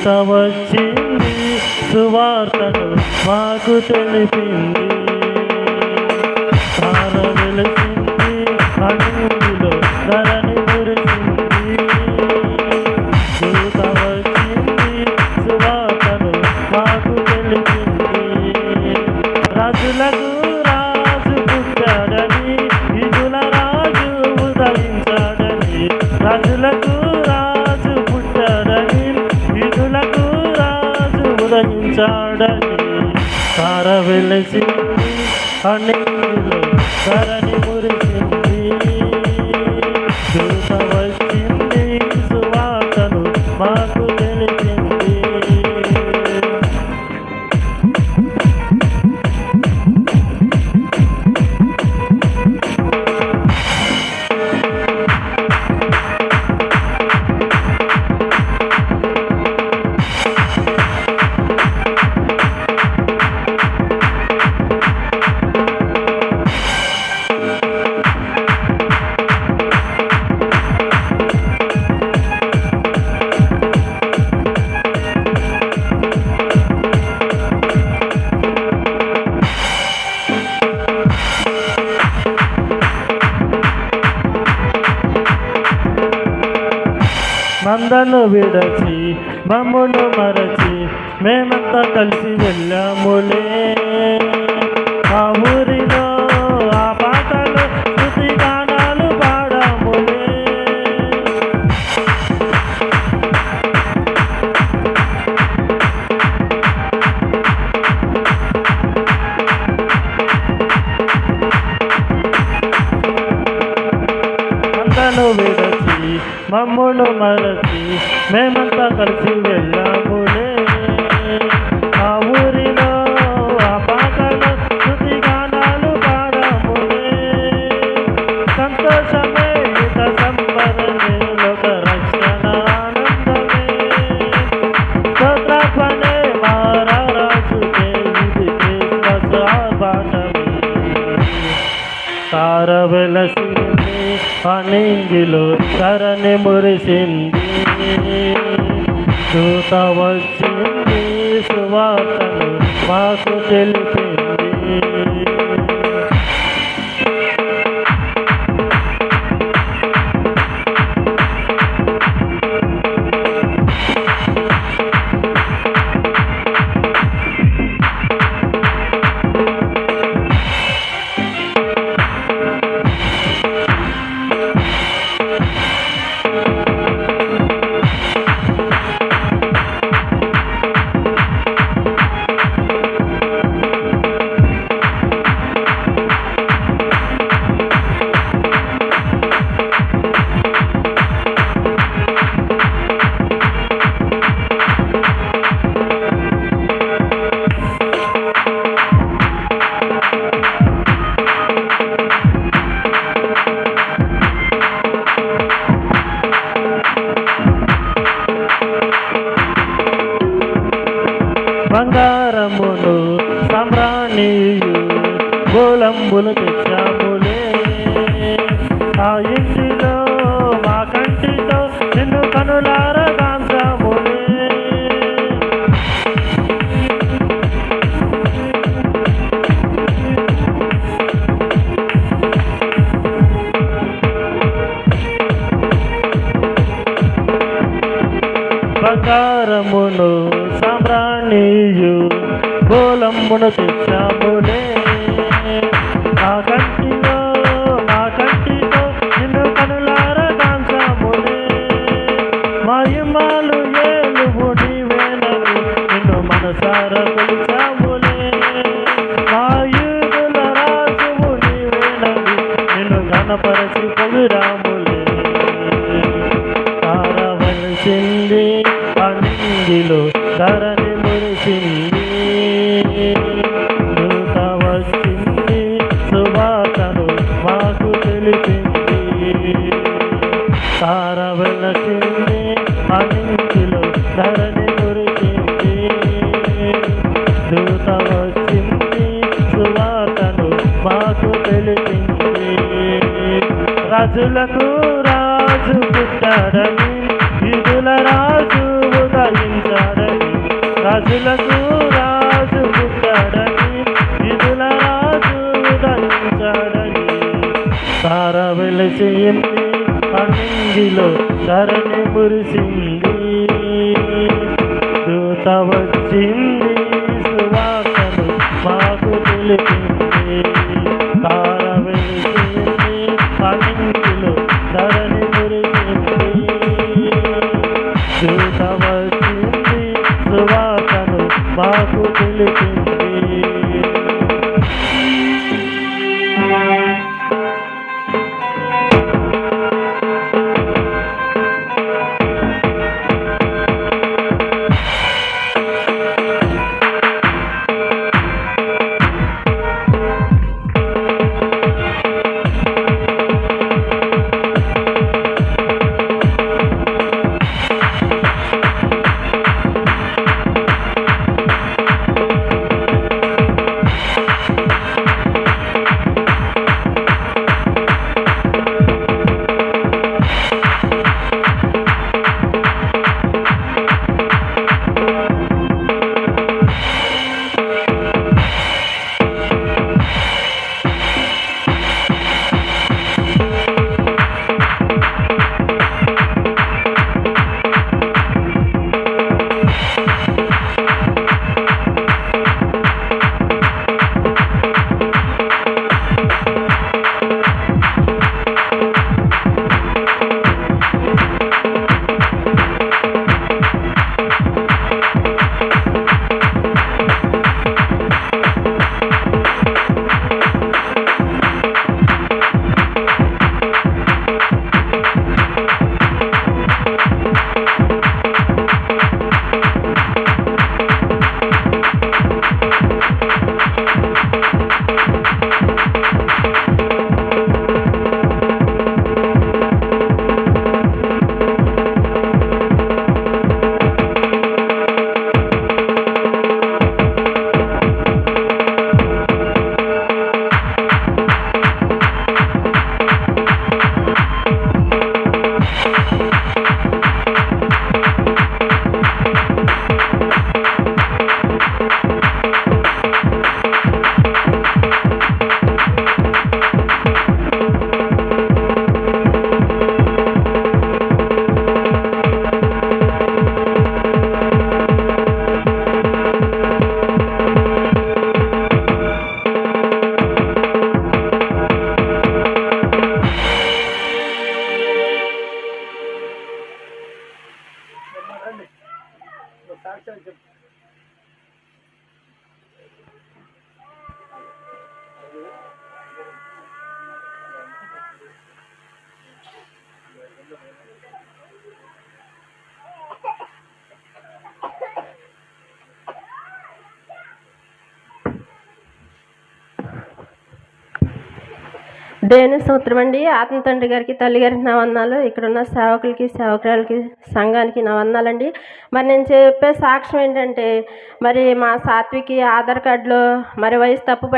దూత వచ్చింది, సువార్తను మాకు తెలిపింది. తార వెలిసింది, అడవిలో ధరణి మురిసింది. దూత వచ్చింది, సువార్తను మాకు తెలిపింది. రాజులకు రాజు పుట్టాడని, యుగుల రాజు ఉదయించాడని. రాజులకు రాజు పుట్టాడని, యుగులకు రాజు ఉదయించాడని. తార వెలిసింది, అన్నిలో ధరణి మురిసింది. దూత వచ్చింది, సువార్తను మాకు తెలిపింది. మందను విడచి మమ్మును మరచి మేమంతా కలిసి వెళ్ళాములే. ఆ ఊరిలో ఆ పాటలు స్తుతి గానాలు పాడాములే. మందను విడచి మమ్మును మరచి మేమంతా కలిసి వెళ్ళాములే. ఆ ఊరిలో ఆ పాటలు స్తుతి గానాలు పాడాములే. సంతోషమే ఇక సంబరమే, లోక రక్షణ ఆనందమే. స్తోత్రార్పణే మారాజుకే, ఇది క్రిస్మస్ ఆర్భాటమే. తార వెలసింది, అనింగిలో ధరణి మురిసింది. దూత వచ్చింది, సువార్తను మాకు తెలిపింది. బంగారమును సామ్రాణియు గోళంబులు తెచ్చాములే. ఆ ఇంటిలో మా కంటితో నిన్ను కనులార గాంచాములే. బంగారమును సామ్రాణియు గోళంబును తెచ్చాములే. ఆ కంటిలో మా కంటితో నిన్ను కనులార గాంచాములే. మహిమలు ఏలువు నీవేనని నిన్ను మనసారా కొలిచాములే. మా యూదుల రాజువు నీవేనని నిన్ను ఘనపరచి పొగిడాములే. తార వెలిసింది, అనింగిలో ధరణి మురిసింది. దూత వచ్చింది, సువార్తను మాకు తెలిపింది. తార వెలిసింది, అనింగిలో ధరణి మురిసింది. దూత వచ్చింది, సువార్తను మాకు తెలిపింది. రాజులకు రాజు పుట్టాడని, యుగుల రాజు ఉదయించాడని. రాజులకు రాజు పుట్టాడని నిధుల రాజు ఉదయించాడని తార వెలిసింది అన్నింటిలో ధరణి మురిసింది దూత వచ్చింది సువార్తను మాకు తెలిపింది తార వెలిసింది అన్నింటిలో ధరణి మురిసింది దూత వచ్చింది సువార్తను మాకు తెలిపింది దేవుని స్తోత్రం అండి. ఆత్మ తండ్రి గారికి, తల్లి గారికి నా వందనాలు. ఇక్కడ ఉన్న సేవకులకి, సేవకురాలకి, సంఘానికి నా వందనాలండి. మరి నేను చెప్పే సాక్ష్యం ఏంటంటే, మరి మా సాత్వికి ఆధార్ కార్డులో మరి వయసు తప్పు